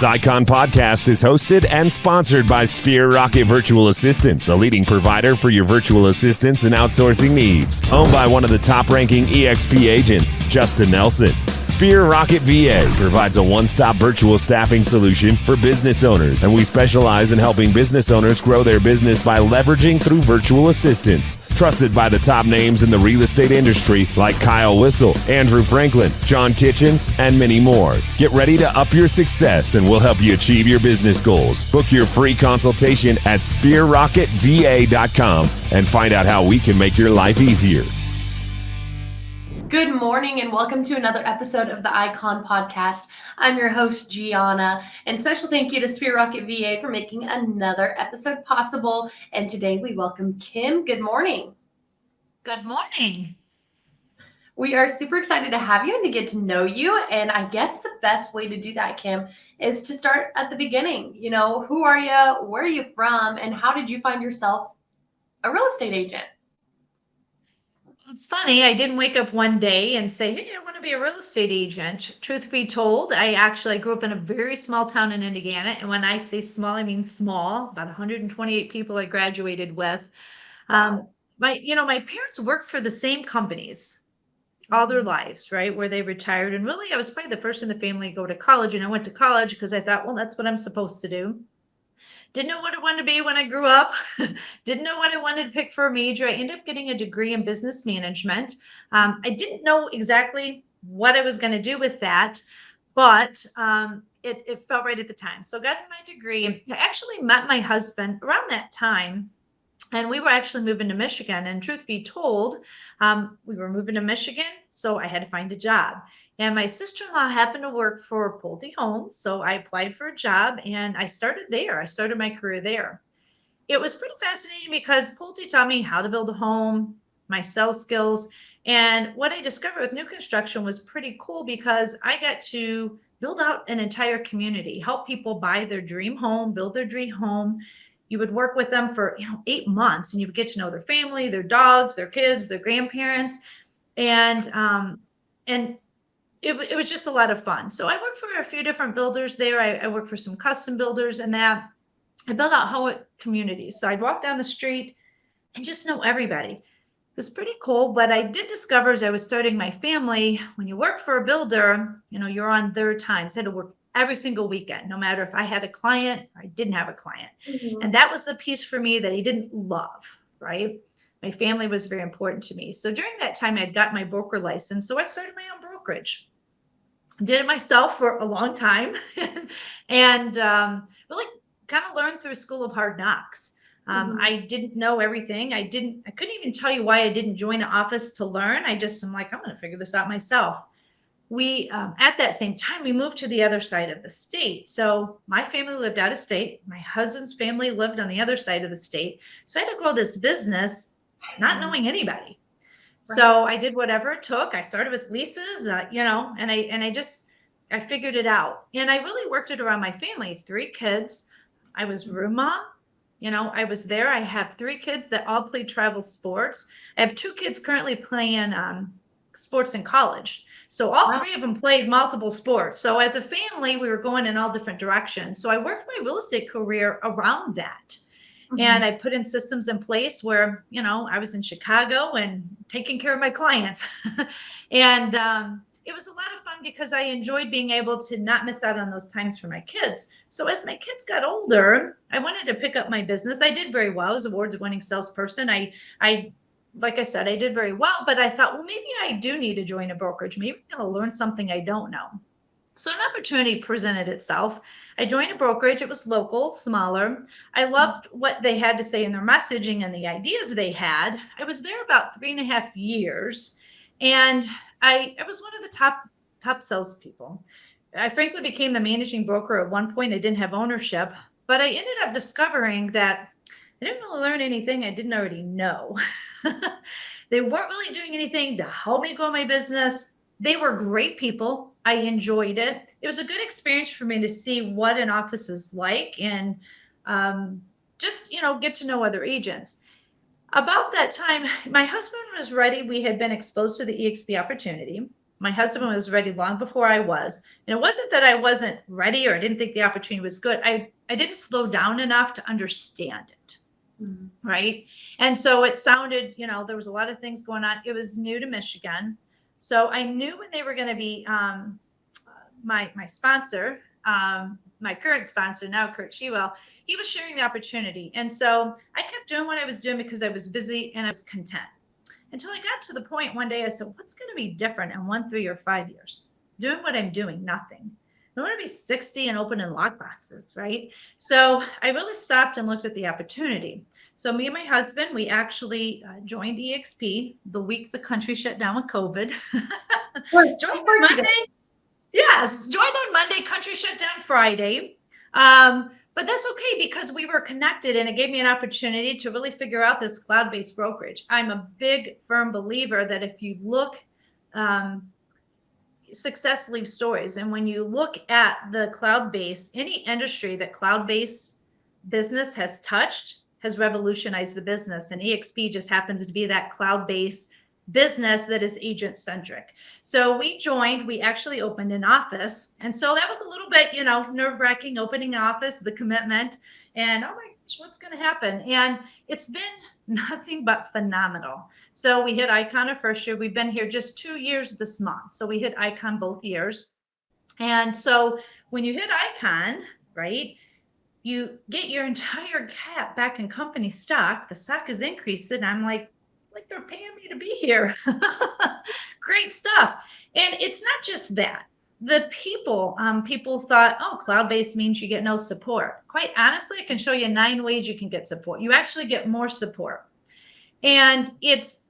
This Icon podcast is hosted and sponsored by Sphere Rocket Virtual Assistants, a leading provider for your virtual assistants and outsourcing needs. Owned by one of the top-ranking EXP agents, Justin Nelson. Sphere Rocket VA provides a one-stop virtual staffing solution for business owners, and we specialize in helping business owners grow their business by leveraging through virtual assistants. Trusted by the top names in the real estate industry like Kyle Whistle, Andrew Franklin, John Kitchens, and many more. Get ready to up your success and we'll help you achieve your business goals. Book your free consultation at sphererocketva.com and find out how we can make your life easier. Good morning and welcome to another episode of the Icon Podcast. I'm your host, Gianna, and special thank you to Sphere Rocket VA for making another episode possible. And today we welcome Kim. Good morning. Good morning. We are super excited to have you and to get to know you. And I guess the best way to do that, Kim, is to start at the beginning. You know, who are you? Where are you from? And how did you find yourself a real estate agent? It's funny, I didn't wake up one day and say, hey, I want to be a real estate agent. Truth be told, I grew up in a very small town in Indiana. And when I say small, I mean small, about 128 people I graduated with. My parents worked for the same companies all their lives, right? Where they retired. And really, I was probably the first in the family to go to college. And I went to college because I thought, well, that's what I'm supposed to do. Didn't know what I wanted to be when I grew up. Didn't know what I wanted to pick for a major. I ended up getting a degree in business management. I didn't know exactly what I was going to do with that, but it felt right at the time. So I got my degree. I actually met my husband around that time, and we were actually moving to Michigan. And truth be told, we were moving to Michigan, so I had to find a job. And my sister-in-law happened to work for Pulte Homes, so I applied for a job, and I started there. I started my career there. It was pretty fascinating because Pulte taught me how to build a home, my sales skills, and what I discovered with new construction was pretty cool because I got to build out an entire community, help people buy their dream home, build their dream home. You would work with them for 8 months, and you would get to know their family, their dogs, their kids, their grandparents, and it was just a lot of fun. So I worked for a few different builders there. I worked for some custom builders and that. I built out whole communities. So I'd walk down the street and just know everybody. It was pretty cool. But I did discover as I was starting my family, when you work for a builder, you're on their time. So I had to work every single weekend, no matter if I had a client or I didn't have a client. Mm-hmm. And that was the piece for me that I didn't love, right? My family was very important to me. So during that time, I had got my broker license. So I started my own brokerage. Did it myself for a long time and really kind of learned through School of Hard Knocks. I didn't know everything. I couldn't even tell you why I didn't join an office to learn. I'm like, I'm going to figure this out myself. We, at that same time, we moved to the other side of the state. So my family lived out of state. My husband's family lived on the other side of the state. So I had to grow this business, not knowing anybody. Right. So I did whatever it took. I started with leases, and I figured it out. And I really worked it around my family. 3 kids. I was room mom. I was there. I have 3 kids that all play travel sports. I have 2 kids currently playing sports in college. So all 3 of them played multiple sports. So as a family, we were going in all different directions. So I worked my real estate career around that. Mm-hmm. And I put in systems in place where, I was in Chicago and taking care of my clients. And it was a lot of fun because I enjoyed being able to not miss out on those times for my kids. So as my kids got older, I wanted to pick up my business. I did very well. I was an award-winning salesperson. I like I said, I did very well, but I thought, well, maybe I do need to join a brokerage. Maybe I'm going to learn something I don't know. So an opportunity presented itself. I joined a brokerage. It was local, smaller. I loved what they had to say in their messaging and the ideas they had. I was there about 3.5 years, and I was one of the top salespeople. I frankly became the managing broker at one point. I didn't have ownership, but I ended up discovering that I didn't really learn anything I didn't already know. They weren't really doing anything to help me grow my business. They were great people. I enjoyed it. It was a good experience for me to see what an office is like and just, get to know other agents. About that time, my husband was ready. We had been exposed to the EXP opportunity. My husband was ready long before I was. And it wasn't that I wasn't ready or I didn't think the opportunity was good. I didn't slow down enough to understand it. Mm-hmm. Right. And so it sounded, there was a lot of things going on. It was new to Michigan. So I knew when they were going to be my sponsor, my current sponsor now, Kurt Shewell, he was sharing the opportunity. And so I kept doing what I was doing because I was busy and I was content. Until I got to the point one day, I said, what's going to be different in 1, 3, or 5 years? Doing what I'm doing, nothing. I want to be 60 and opening lock boxes, right? So I really stopped and looked at the opportunity. So me and my husband, we actually joined EXP the week the country shut down with COVID. Joined on Monday. Yes, joined on Monday, country shut down Friday. But that's okay because we were connected and it gave me an opportunity to really figure out this cloud-based brokerage. I'm a big, firm believer that if you look, success leaves stories. And when you look at the cloud-based, any industry that cloud-based business has touched has revolutionized the business. And EXP just happens to be that cloud-based business that is agent centric. So we joined, we actually opened an office. And so that was a little bit, nerve wracking opening office, the commitment, and oh my gosh, what's going to happen? And it's been nothing but phenomenal. So we hit Icon our first year. We've been here just 2 years this month. So we hit Icon both years. And so when you hit Icon, right, you get your entire cap back in company stock. The stock is increased. And I'm like, it's like they're paying me to be here. Great stuff. And it's not just that. The people thought, oh, cloud-based means you get no support. Quite honestly, I can show you 9 ways you can get support. You actually get more support. And it's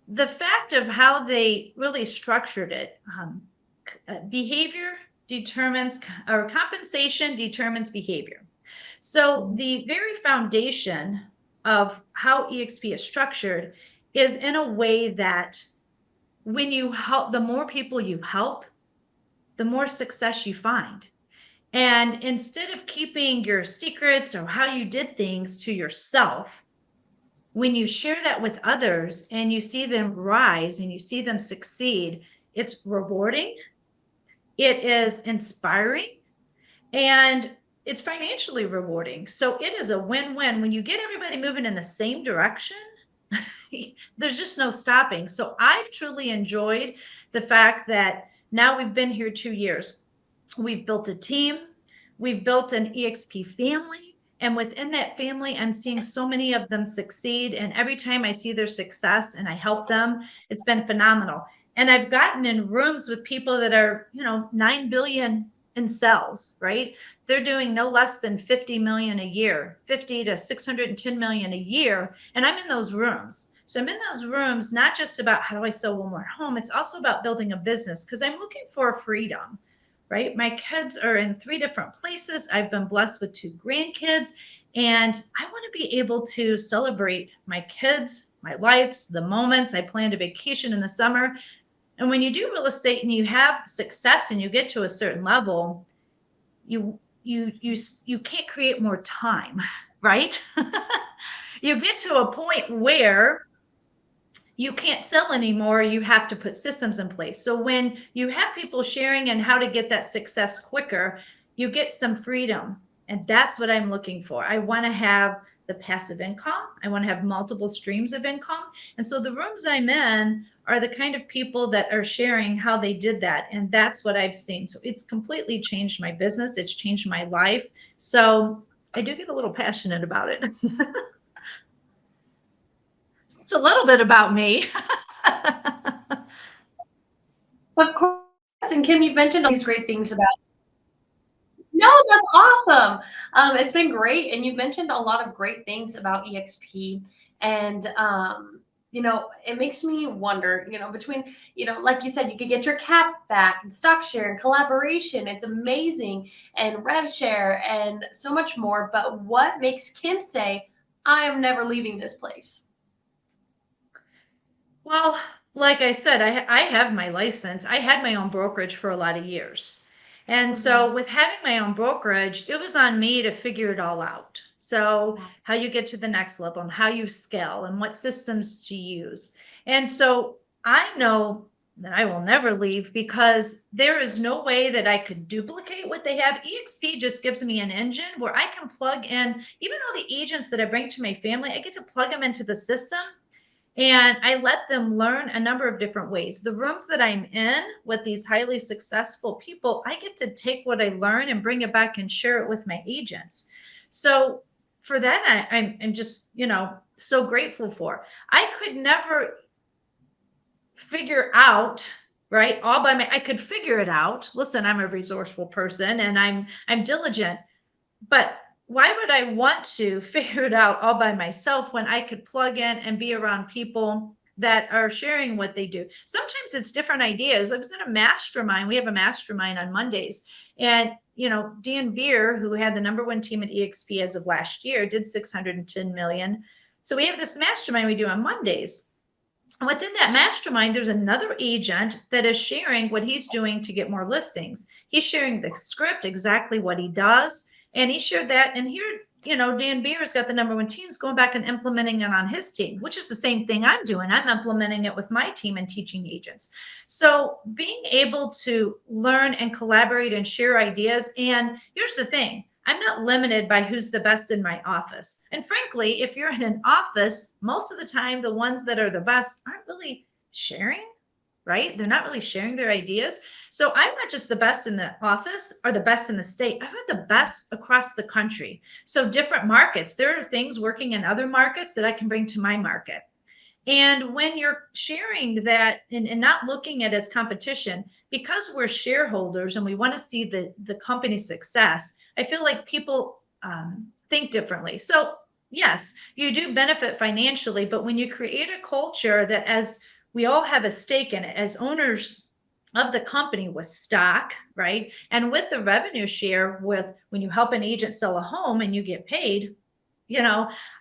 the fact of how they really structured it. Behavior determines, or compensation determines behavior. So the very foundation of how EXP is structured is in a way that when you help, the more people you help, the more success you find. And instead of keeping your secrets or how you did things to yourself, when you share that with others and you see them rise and you see them succeed, it's rewarding, it is inspiring, and it's financially rewarding. So it is a win-win. When you get everybody moving in the same direction, there's just no stopping. So I've truly enjoyed the fact that now we've been here 2 years. We've built a team. We've built an EXP family. And within that family, I'm seeing so many of them succeed. And every time I see their success and I help them, it's been phenomenal. And I've gotten in rooms with people that are, 9 billion in sales, right? They're doing no less than 50 million a year, 50 to 610 million a year. And I'm in those rooms. So I'm in those rooms, not just about how do I sell one more home, it's also about building a business because I'm looking for freedom, right? My kids are in 3 different places. I've been blessed with 2 grandkids, and I want to be able to celebrate my kids, my lives, the moments. I planned a vacation in the summer. And when you do real estate and you have success and you get to a certain level, you can't create more time, right? You get to a point where you can't sell anymore. You have to put systems in place. So when you have people sharing and how to get that success quicker, you get some freedom. And that's what I'm looking for. I want to have the passive income. I want to have multiple streams of income. And so the rooms I'm in are the kind of people that are sharing how they did that. And that's what I've seen. So it's completely changed my business. It's changed my life. So I do get a little passionate about it. It's a little bit about me. Of course. And Kim, you've mentioned all these great things about. No, that's awesome. It's been great, and you've mentioned a lot of great things about EXP, and it makes me wonder. Between like you said, you could get your cap back and stock share and collaboration. It's amazing, and rev share and so much more. But what makes Kim say, "I am never leaving this place"? Well, like I said, I have my license. I had my own brokerage for a lot of years. And so with having my own brokerage, it was on me to figure it all out. So how you get to the next level and how you scale and what systems to use. And so I know that I will never leave, because there is no way that I could duplicate what they have. EXP just gives me an engine where I can plug in, even all the agents that I bring to my family, I get to plug them into the system and I let them learn a number of different ways. The rooms that I'm in with these highly successful people, I get to take what I learn and bring it back and share it with my agents. So for that, I'm just, so grateful for. I could never figure out, right, all by I could figure it out. Listen, I'm a resourceful person and I'm diligent, but why would I want to figure it out all by myself when I could plug in and be around people that are sharing what they do? Sometimes it's different ideas. I was in a mastermind. We have a mastermind on Mondays. And, Dan Beer, who had the #1 team at EXP as of last year, did 610 million. So we have this mastermind we do on Mondays. And within that mastermind, there's another agent that is sharing what he's doing to get more listings. He's sharing the script, exactly what he does. And he shared that. And here, Dan Beer's got the #1 teams going back and implementing it on his team, which is the same thing I'm doing. I'm implementing it with my team and teaching agents. So being able to learn and collaborate and share ideas. And here's the thing, I'm not limited by who's the best in my office. And frankly, if you're in an office, most of the time, the ones that are the best aren't really sharing, right? They're not really sharing their ideas. So I'm not just the best in the office or the best in the state. I've had the best across the country. So different markets, there are things working in other markets that I can bring to my market. And when you're sharing that and not looking at it as competition, because we're shareholders and we want to see the company's success, I feel like people think differently. So yes, you do benefit financially, but when you create a culture that, as we all have a stake in it as owners of the company, with stock, right? And with the revenue share, with when you help an agent sell a home and you get paid,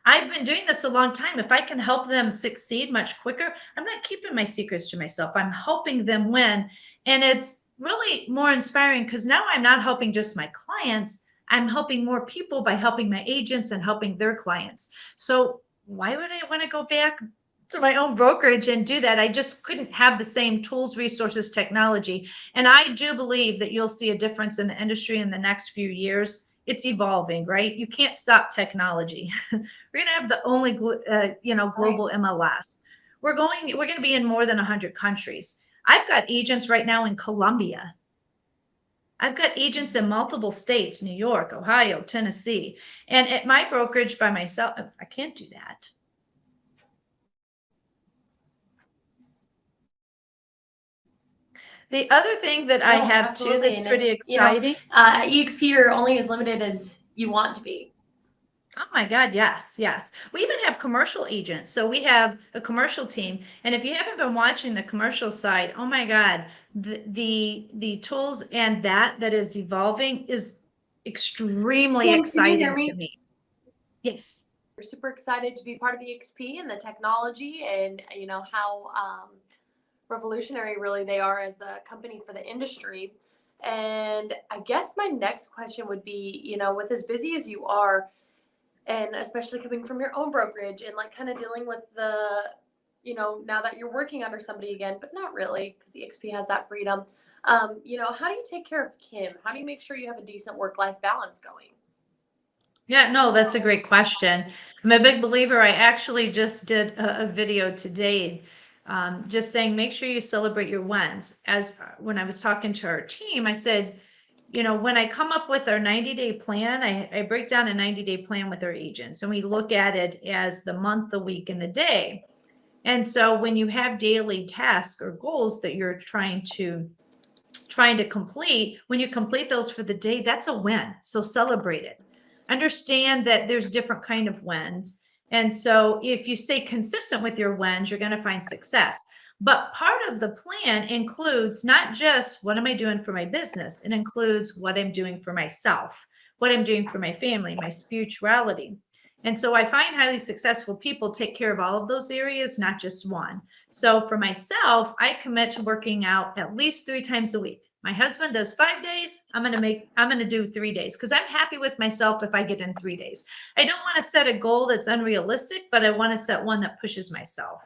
I've been doing this a long time. If I can help them succeed much quicker, I'm not keeping my secrets to myself. I'm helping them win. And it's really more inspiring because now I'm not helping just my clients. I'm helping more people by helping my agents and helping their clients. So why would I want to go back to my own brokerage and do that? I just couldn't have the same tools, resources, technology. And I do believe that you'll see a difference in the industry in the next few years. It's evolving, right? You can't stop technology. We're going to have the only, global MLS. We're going to be in more than 100 countries. I've got agents right now in Colombia. I've got agents in multiple states, New York, Ohio, Tennessee. And at my brokerage by myself, I can't do that. The other thing that I have absolutely. too that's And pretty it's, exciting. At EXP, you're only as limited as you want to be. Oh my God, yes, yes. We even have commercial agents. So we have a commercial team. And if you haven't been watching the commercial side, oh my God, the tools and that is evolving is extremely Kim, can you exciting hear to me? me. Yes. We're super excited to be part of EXP and the technology and how revolutionary really they are as a company for the industry. And I guess my next question would be, with as busy as you are, and especially coming from your own brokerage and like kind of dealing with the, now that you're working under somebody again, but not really because EXP has that freedom. How do you take care of Kim? How do you make sure you have a decent work-life balance going? Yeah, no, that's a great question. I'm a big believer. I actually just did a video today, just saying, make sure you celebrate your wins. As when I was talking to our team, I said, when I come up with our 90-day plan, I break down a 90-day plan with our agents and we look at it as the month, the week, and the day. And so when you have daily tasks or goals that you're trying to complete, when you complete those for the day, that's a win. So celebrate it. Understand that there's different kind of wins. And so if you stay consistent with your wins, you're going to find success. But part of the plan includes not just what am I doing for my business, it includes what I'm doing for myself, what I'm doing for my family, my spirituality. And so I find highly successful people take care of all of those areas, not just one. So for myself, I commit to working out at least 3 times a week. My husband does 5 days. I'm going to do 3 days because I'm happy with myself if I get in 3 days. I don't want to set a goal that's unrealistic, but I want to set one that pushes myself.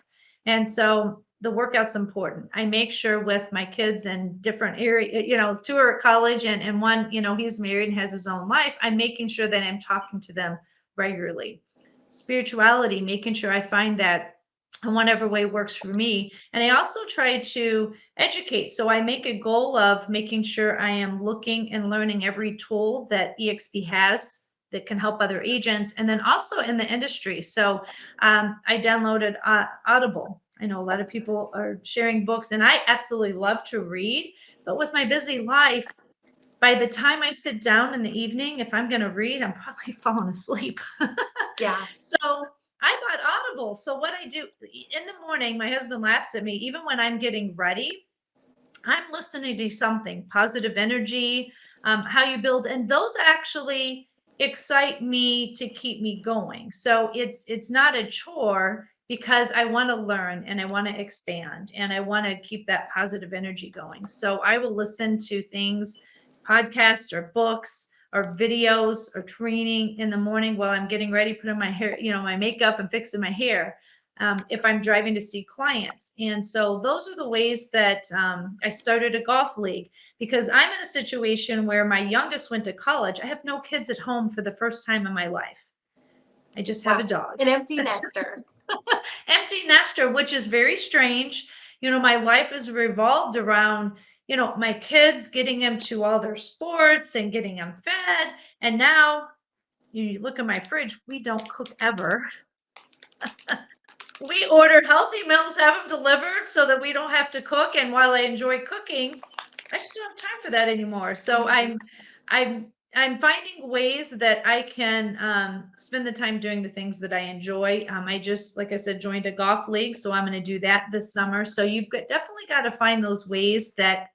And so the workout's important. I make sure with my kids in different area, you know, two are at college and one, you know, he's married and has his own life. I'm making sure that I'm talking to them regularly. Spirituality, making sure I find that in whatever way works for me. And I also try to educate. So I make a goal of making sure I am looking and learning every tool that EXP has that can help other agents, and then also in the industry. So I downloaded Audible. I know a lot of people are sharing books, and I absolutely love to read. But with my busy life, by the time I sit down in the evening, if I'm going to read, I'm probably falling asleep. Yeah. So I bought Audible. So what I do in the morning, my husband laughs at me, even when I'm getting ready, I'm listening to something, positive energy, how you build, and those actually excite me to keep me going. So it's not a chore because I want to learn and I want to expand and I want to keep that positive energy going. So I will listen to things, podcasts or books or videos or training in the morning while I'm getting ready, putting my hair, you know, my makeup and fixing my hair. If I'm driving to see clients. And so those are the ways that I started a golf league, because I'm in a situation where my youngest went to college. I have no kids at home for the first time in my life. I just have a dog. An empty nester. Empty nester, which is very strange. You know, my life is revolved around, you know, my kids, getting them to all their sports and getting them fed. And now you look at my fridge, we don't cook ever. We order healthy meals, have them delivered so that we don't have to cook. And while I enjoy cooking, I just don't have time for that anymore. So I'm finding ways that I can spend the time doing the things that I enjoy. I just, like I said, joined a golf league, so I'm going to do that this summer. So definitely got to find those ways that,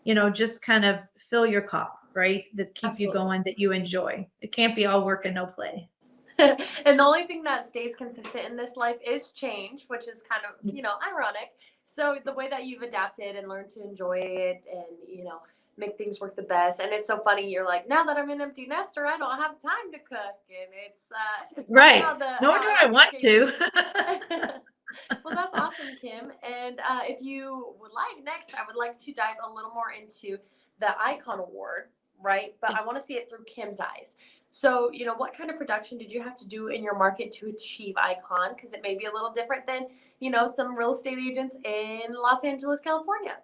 you know, just kind of fill your cup, right? That keep you Absolutely. going, that you enjoy. It can't be all work and no play. And the only thing that stays consistent in this life is change, which is kind of, ironic. So the way that you've adapted and learned to enjoy it and, make things work the best. And it's so funny. You're like, now that I'm an empty nester, I don't have time to cook. And it's right. Nor how do I want to. Well, that's awesome, Kim. And if you would like, next, I would like to dive a little more into the Icon Award, right? But I want to see it through Kim's eyes. So, what kind of production did you have to do in your market to achieve Icon? Because it may be a little different than, some real estate agents in Los Angeles, California.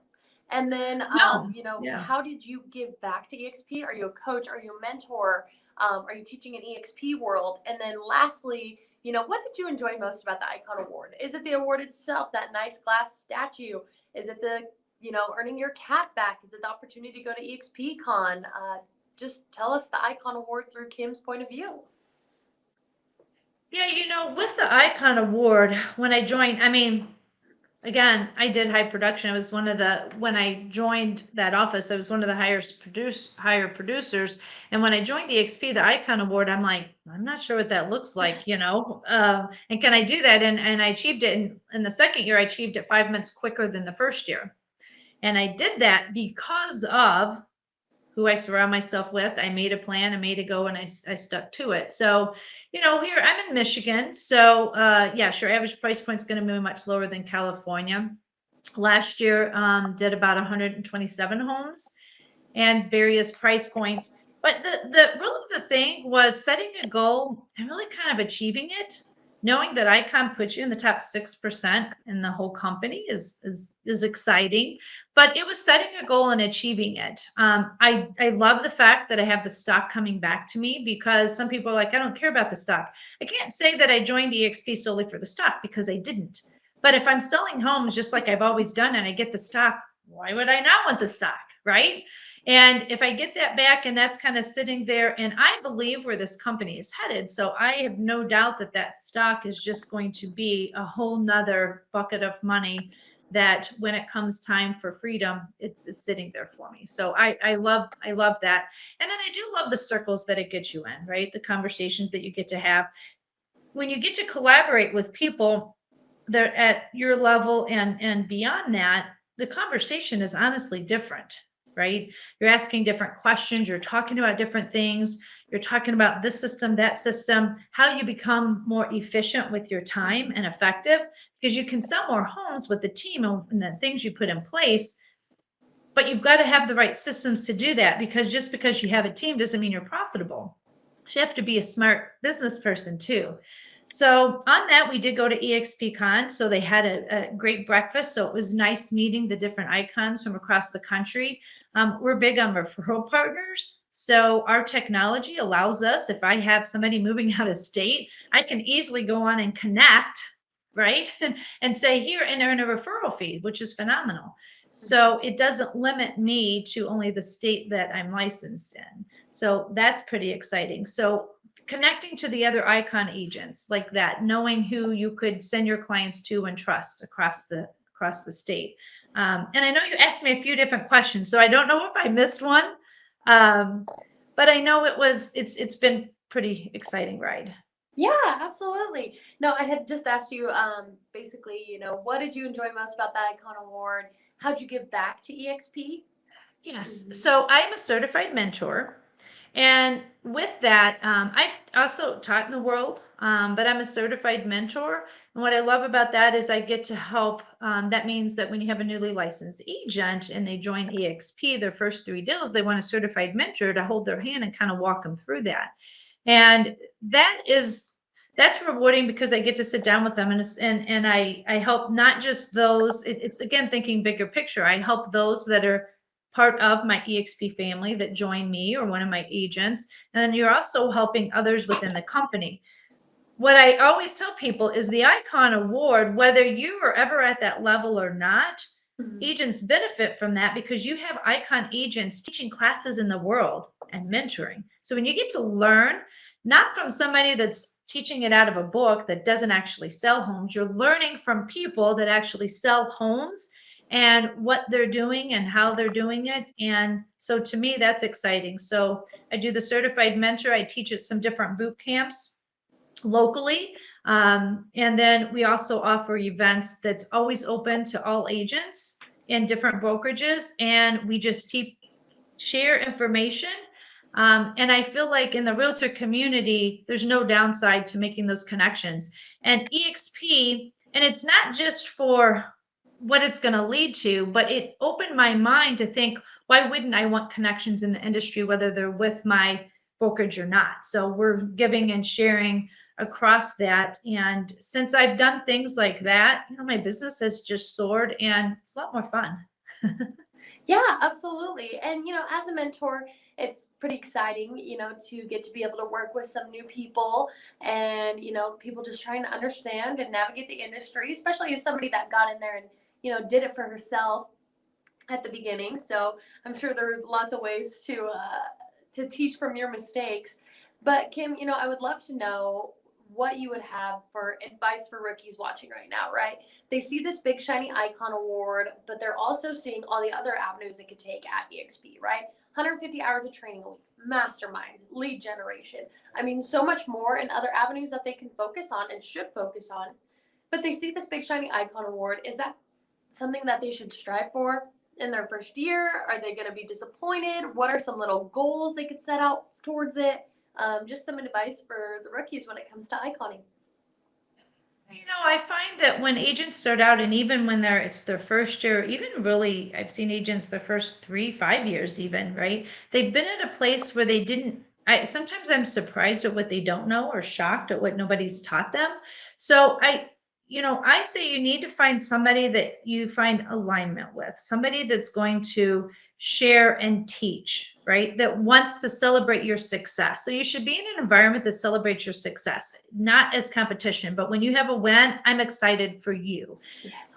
And then, Yeah. how did you give back to EXP? Are you a coach? Are you a mentor? Are you teaching in EXP world? And then lastly, what did you enjoy most about the Icon Award? Is it the award itself, that nice glass statue? Is it the, earning your cat back? Is it the opportunity to go to EXP Con? Just tell us the Icon Award through Kim's point of view. Yeah, with the Icon Award, when I joined, again, I did high production. I was when I joined that office, I was one of the higher producers. And when I joined EXP, the Icon Award, I'm like, I'm not sure what that looks like, and can I do that? And I achieved it in the second year. I achieved it 5 months quicker than the first year. And I did that because of who I surround myself with. I made a plan, I made a go, and I stuck to it. So, here I'm in Michigan. So, yeah, sure. Average price point is going to be much lower than California. Last year, did about 127 homes and various price points. But the thing was setting a goal and really kind of achieving it. Knowing that Icon puts you in the top 6% in the whole company is exciting, but it was setting a goal and achieving it. I love the fact that I have the stock coming back to me, because some people are like, I don't care about the stock. I can't say that I joined EXP solely for the stock, because I didn't. But if I'm selling homes just like I've always done and I get the stock, why would I not want the stock, right? And if I get that back and that's kind of sitting there, and I believe where this company is headed, so I have no doubt that that stock is just going to be a whole nother bucket of money that when it comes time for freedom, it's sitting there for me. So I love that. And then I do love the circles that it gets you in, right? The conversations that you get to have when you get to collaborate with people that are at your level and beyond that. The conversation is honestly different. right? You're asking different questions. You're talking about different things. You're talking about this system, that system, how you become more efficient with your time and effective, because you can sell more homes with the team and the things you put in place. But you've got to have the right systems to do that, because just because you have a team doesn't mean you're profitable. So you have to be a smart business person too. So on that, we did go to EXP Con. So they had a great breakfast. So it was nice meeting the different icons from across the country. We're big on referral partners. So our technology allows us, if I have somebody moving out of state, I can easily go on and connect, right? And say, here, and earn a referral fee, which is phenomenal. So it doesn't limit me to only the state that I'm licensed in. So that's pretty exciting. So connecting to the other icon agents like that, knowing who you could send your clients to and trust across the state. And I know you asked me a few different questions, so I don't know if I missed one, but I know it's been pretty exciting ride. Yeah, absolutely. No, I had just asked you, basically, what did you enjoy most about that Icon Award? How'd you give back to EXP? Yes. So I'm a certified mentor. And with that, I've also taught in the world, but I'm a certified mentor. And what I love about that is I get to help. That means that when you have a newly licensed agent and they join EXP, their first 3 deals, they want a certified mentor to hold their hand and kind of walk them through that. And that's rewarding, because I get to sit down with them and I help not just those. It's again thinking bigger picture. I help those that are part of my EXP family that join me or one of my agents. And then you're also helping others within the company. What I always tell people is the Icon Award, whether you are ever at that level or not, agents benefit from that, because you have Icon agents teaching classes in the world and mentoring. So when you get to learn, not from somebody that's teaching it out of a book that doesn't actually sell homes, you're learning from people that actually sell homes and what they're doing and how they're doing it. And so to me, that's exciting. So I do the certified mentor. I teach at some different boot camps locally. And then we also offer events that's always open to all agents in different brokerages. And we just share information. And I feel like in the realtor community, there's no downside to making those connections. And EXP, and it's not just for what it's going to lead to, but it opened my mind to think, why wouldn't I want connections in the industry, whether they're with my brokerage or not? So we're giving and sharing across that. And since I've done things like that, my business has just soared, and it's a lot more fun. Yeah, absolutely. And, as a mentor, it's pretty exciting, to get to be able to work with some new people and, people just trying to understand and navigate the industry, especially as somebody that got in there and, did it for herself at the beginning. So I'm sure there's lots of ways to teach from your mistakes. But Kim, I would love to know what you would have for advice for rookies watching right now, right? They see this big shiny Icon Award, but they're also seeing all the other avenues they could take at EXP, right? 150 hours of training a week, masterminds, lead generation. I mean, so much more and other avenues that they can focus on and should focus on. But they see this big shiny Icon Award. Is that something that they should strive for in their first year? Are they going to be disappointed? What are some little goals they could set out towards it? Just some advice for the rookies when it comes to iconing. I find that when agents start out, and even when it's their first year, even really, I've seen agents their first 3-5 years even, right? They've been at a place where sometimes I'm surprised at what they don't know or shocked at what nobody's taught them. So I say you need to find somebody that you find alignment with, somebody that's going to share and teach, right? That wants to celebrate your success. So you should be in an environment that celebrates your success, not as competition, but when you have a win, I'm excited for you. Yes.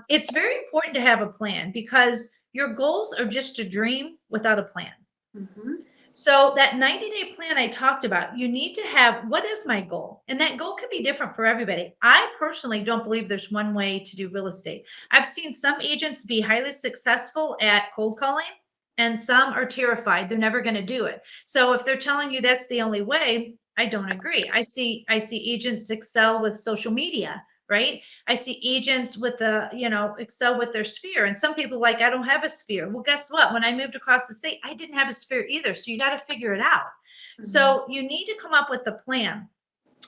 It's very important to have a plan, because your goals are just a dream without a plan. Mm-hmm. So that 90-day plan I talked about, you need to have, what is my goal? And that goal could be different for everybody. I personally don't believe there's one way to do real estate. I've seen some agents be highly successful at cold calling, and some are terrified. They're never going to do it. So if they're telling you that's the only way, I don't agree. I see agents excel with social media, right? I see agents with excel with their sphere. And some people like, I don't have a sphere. Well, guess what? When I moved across the state, I didn't have a sphere either. So you got to figure it out. So you need to come up with a plan.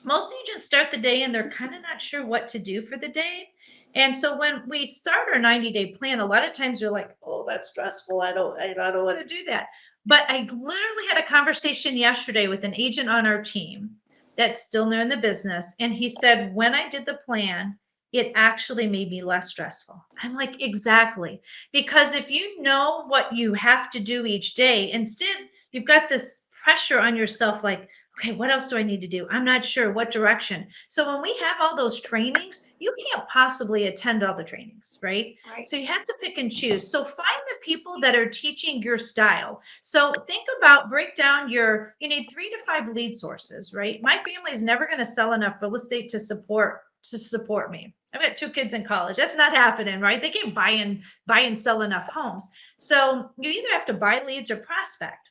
Most agents start the day and they're kind of not sure what to do for the day. And so when we start our 90-day plan, a lot of times you're like, oh, that's stressful. I don't want to do that. But I literally had a conversation yesterday with an agent on our team that's still new in the business. And he said, when I did the plan, it actually made me less stressful. I'm like, exactly. Because if you know what you have to do each day, instead, you've got this pressure on yourself, like, okay, what else do I need to do? I'm not sure what direction. So when we have all those trainings, you can't possibly attend all the trainings, right? So you have to pick and choose. So find the people that are teaching your style. So think about, break down you need 3 to 5 lead sources, right? My family is never going to sell enough real estate to support me. I've got 2 kids in college. That's not happening, right? They can't buy and sell enough homes. So you either have to buy leads or prospect,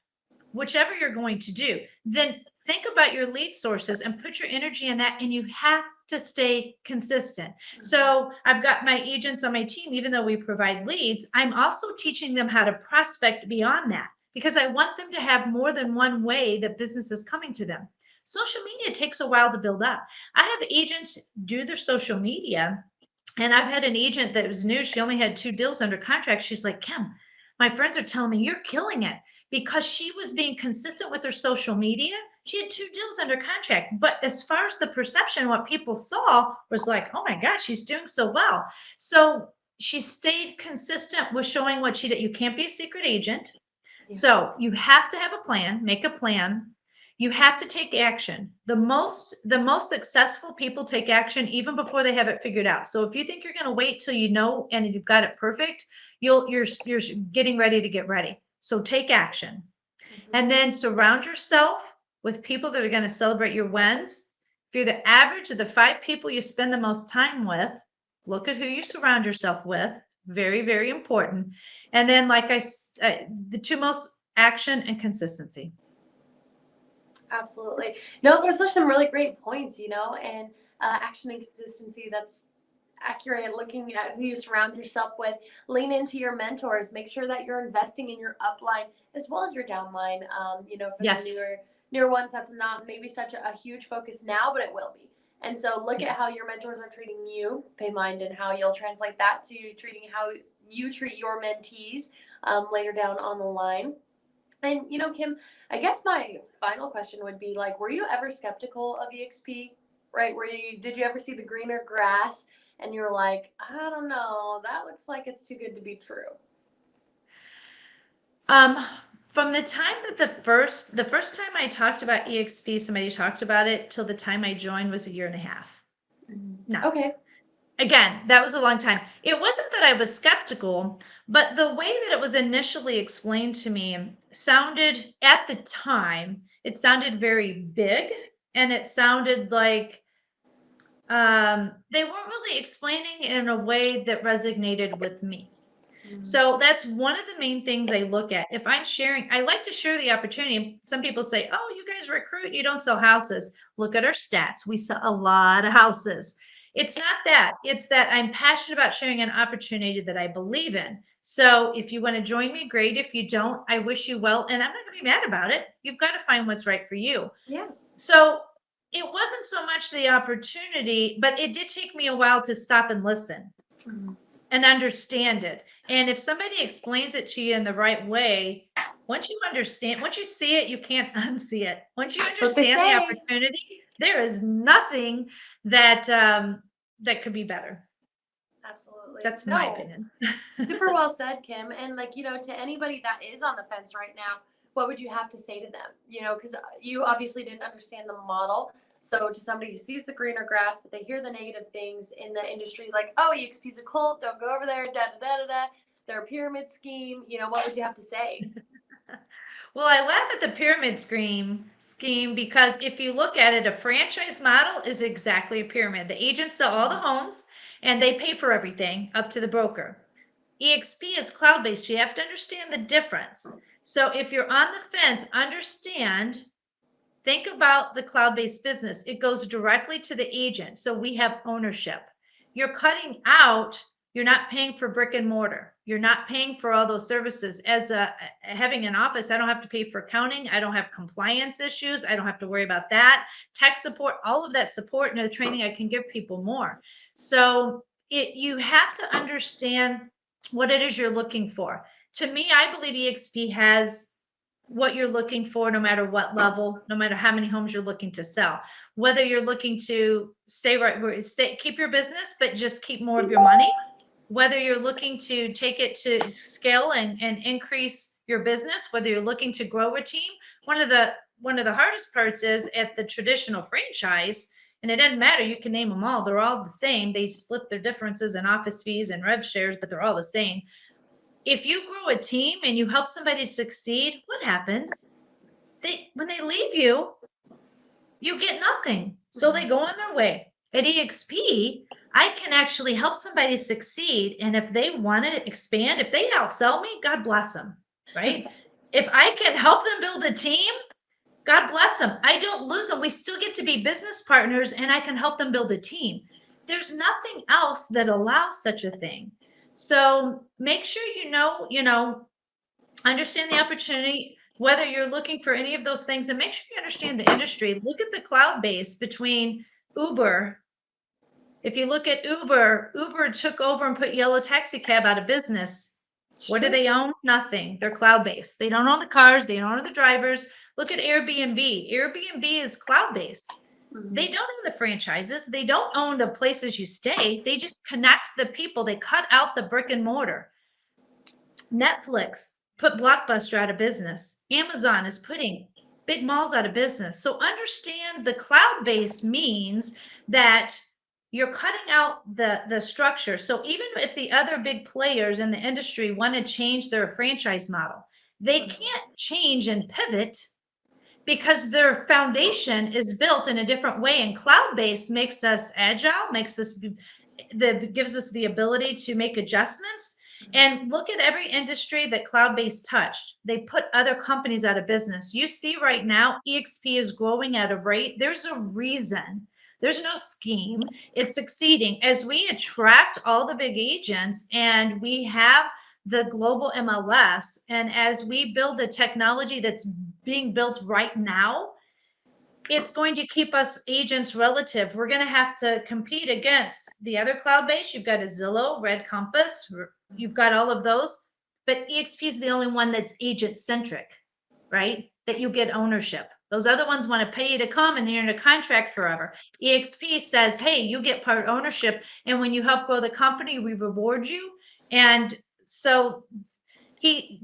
whichever you're going to do. Then think about your lead sources and put your energy in that, and you have to stay consistent. So I've got my agents on my team, even though we provide leads, I'm also teaching them how to prospect beyond that, because I want them to have more than one way that business is coming to them. Social media takes a while to build up. I have agents do their social media, and I've had an agent that was new. She only had 2 deals under contract. She's like, Kim, my friends are telling me you're killing it, because she was being consistent with her social media. She had 2 deals under contract. But as far as the perception, what people saw was like, oh my gosh, she's doing so well. So she stayed consistent with showing what she did. You can't be a secret agent. Yeah. So you have to have a plan, make a plan. You have to take action. The most successful people take action even before they have it figured out. So if you think you're going to wait till you know and you've got it perfect, you're getting ready to get ready. So take action. And then surround yourself with people that are going to celebrate your wins. If you're the average of the 5 people you spend the most time with, look at who you surround yourself with. Very, very important. And then, like the 2 most, action and consistency. Absolutely. No, those are some really great points, and action and consistency. That's accurate. Looking at who you surround yourself with, lean into your mentors, make sure that you're investing in your upline as well as your downline. For yes. the newer ones, that's not maybe such a huge focus now, but it will be. And so look at how your mentors are treating you, pay mind, and how you'll translate that to treating how you treat your mentees later down on the line. And, Kim, I guess my final question would be, like, were you ever skeptical of EXP, right? Did you ever see the greener grass and you're like, I don't know, that looks like it's too good to be true? From the time that the first time I talked about EXP, somebody talked about it, till the time I joined was 1.5 years. No. Okay. Again, that was a long time. It wasn't that I was skeptical, but the way that it was initially explained to me sounded, at the time, it sounded very big, and it sounded like they weren't really explaining it in a way that resonated with me. So that's one of the main things I look at. If I'm sharing, I like to share the opportunity. Some people say, oh, you guys recruit, you don't sell houses. Look at our stats. We sell a lot of houses. It's not that. It's that I'm passionate about sharing an opportunity that I believe in. So if you want to join me, great. If you don't, I wish you well. And I'm not going to be mad about it. You've got to find what's right for you. Yeah. So it wasn't so much the opportunity, but it did take me a while to stop and listen. And understand it. And if somebody explains it to you in the right way, once you understand, once you see it, you can't unsee it. Once you understand the opportunity, there is nothing that could be better. Absolutely. That's my opinion. Super well said, Kim. And to anybody that is on the fence right now, what would you have to say to them? Because you obviously didn't understand the model. So to somebody who sees the greener grass, but they hear the negative things in the industry, like, oh, EXP's a cult, don't go over there, they're a pyramid scheme, what would you have to say? Well, I laugh at the pyramid scheme because if you look at it, a franchise model is exactly a pyramid. The agents sell all the homes and they pay for everything up to the broker. EXP is cloud-based. You have to understand the difference. So if you're on the fence, think about the cloud-based business. It goes directly to the agent. So we have ownership. you're cutting out, you're not paying for brick and mortar. You're not paying for all those services. As having an office, I don't have to pay for accounting. I don't have compliance issues. I don't have to worry about that. Tech support, all of that support and the training, I can give people more. So you have to understand what it is you're looking for. To me, I believe EXP has what you're looking for, no matter what level, no matter how many homes you're looking to sell. Whether you're looking to keep your business, but just keep more of your money, whether you're looking to take it to scale and increase your business, whether you're looking to grow a team. One of the hardest parts is at the traditional franchise, and it doesn't matter, you can name them all, they're all the same. They split their differences in office fees and rev shares, but they're all the same. If you grow a team and you help somebody succeed, what happens? When they leave you, you get nothing. So they go on their way. At EXP, I can actually help somebody succeed. And if they want to expand, if they outsell me, God bless them, right? If I can help them build a team, God bless them. I don't lose them. We still get to be business partners and I can help them build a team. There's nothing else that allows such a thing. So make sure understand the opportunity, whether you're looking for any of those things, and make sure you understand the industry. Look at the cloud base between Uber. If you look at Uber took over and put yellow taxi cab out of business. What do they own? Nothing. They're cloud-based. They don't own the cars. They don't own the drivers. Look at Airbnb. Airbnb is cloud-based. They don't own the franchises. They don't own the places you stay. They just connect the people. They cut out the brick and mortar. Netflix put Blockbuster out of business. Amazon is putting big malls out of business. So understand the cloud-based means that you're cutting out the structure. So even if the other big players in the industry want to change their franchise model, they can't change and pivot because their foundation is built in a different way. And cloud-based makes us agile, gives us the ability to make adjustments. And look at every industry that cloud-based touched. They put other companies out of business. You see right now, EXP is growing at a rate. There's a reason. There's no scheme. It's succeeding. As we attract all the big agents and we have the global MLS, and as we build the technology that's being built right now, it's going to keep us agents relative. We're going to have to compete against the other cloud-based. You've got a Zillow, Red Compass. You've got all of those. But EXP is the only one that's agent-centric, right? That you get ownership. Those other ones want to pay you to come and they're in a contract forever. EXP says, hey, you get part ownership. And when you help grow the company, we reward you. And so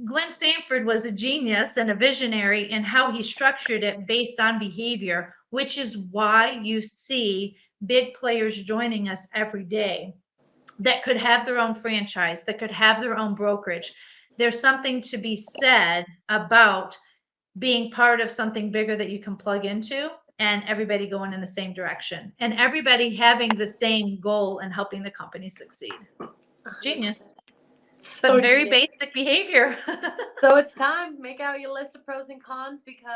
Glenn Sanford was a genius and a visionary in how he structured it based on behavior, which is why you see big players joining us every day that could have their own franchise, that could have their own brokerage. There's something to be said about being part of something bigger that you can plug into and everybody going in the same direction and everybody having the same goal and helping the company succeed. Genius. But very basic behavior. So it's time. Make out your list of pros and cons because,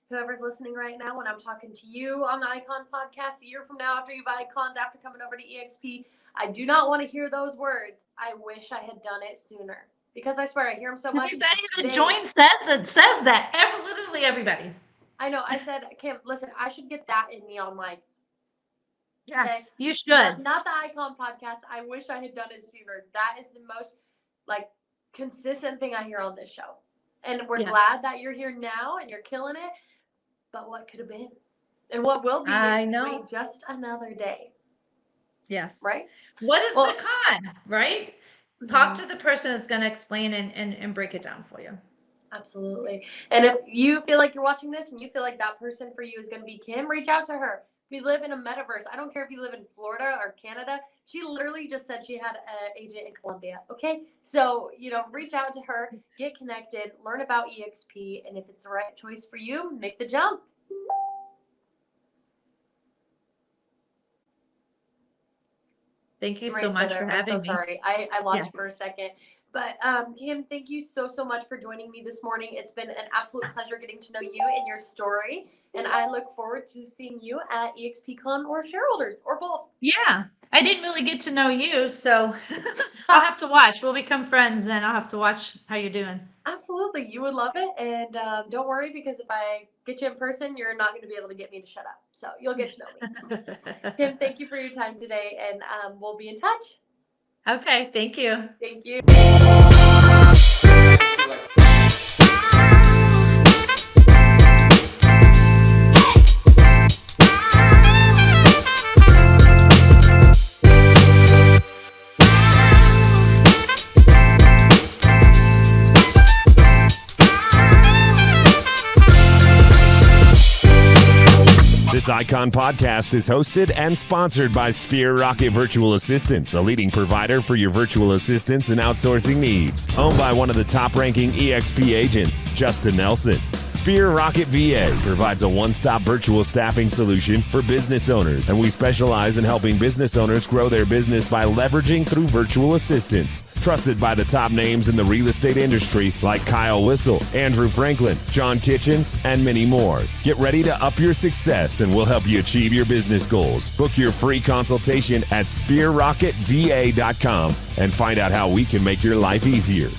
whoever's listening right now, when I'm talking to you on the Icon podcast a year from now after you've iconed, after coming over to EXP, I do not want to hear those words. I wish I had done it sooner. Because I swear, I hear them so much. Everybody that joins says that. Literally everybody. I know. I said, Kim, listen, I should get that in neon lights. Yes, okay? You should. Not the Icon podcast. I wish I had done it sooner. That is the most consistent thing I hear on this show. And we're glad that you're here now and you're killing it. But what could have been? And what will be? I know. Wait just another day. Yes. Right? What is the con? Right? Talk to the person that's going to explain and break it down for you. Absolutely. And if you feel like you're watching this and you feel like that person for you is going to be Kim, reach out to her. We live in a metaverse. I don't care if you live in Florida or Canada. She literally just said she had an agent in Colombia. Okay. So, reach out to her, get connected, learn about EXP. And if it's the right choice for you, make the jump. Thank you so much for having me. I'm so sorry. I lost you for a second. But Kim, thank you so much for joining me this morning. It's been an absolute pleasure getting to know you and your story. And I look forward to seeing you at EXPCon or Shareholders or both. Yeah, I didn't really get to know you, so I'll have to watch. We'll become friends, and I'll have to watch how you're doing. Absolutely. You would love it. And don't worry, because if I get you in person, you're not going to be able to get me to shut up. So you'll get to know me. Kim, thank you for your time today. And we'll be in touch. Okay, thank you. Thank you. This Icon podcast is hosted and sponsored by Sphere Rocket Virtual Assistants, a leading provider for your virtual assistants and outsourcing needs. Owned by one of the top-ranking EXP agents, Justin Nelson. Sphere Rocket VA provides a one-stop virtual staffing solution for business owners, and we specialize in helping business owners grow their business by leveraging through virtual assistants. Trusted by the top names in the real estate industry like Kyle Whistle, Andrew Franklin, John Kitchens, and many more. Get ready to up your success, and we'll help you achieve your business goals. Book your free consultation at sphererocketva.com and find out how we can make your life easier.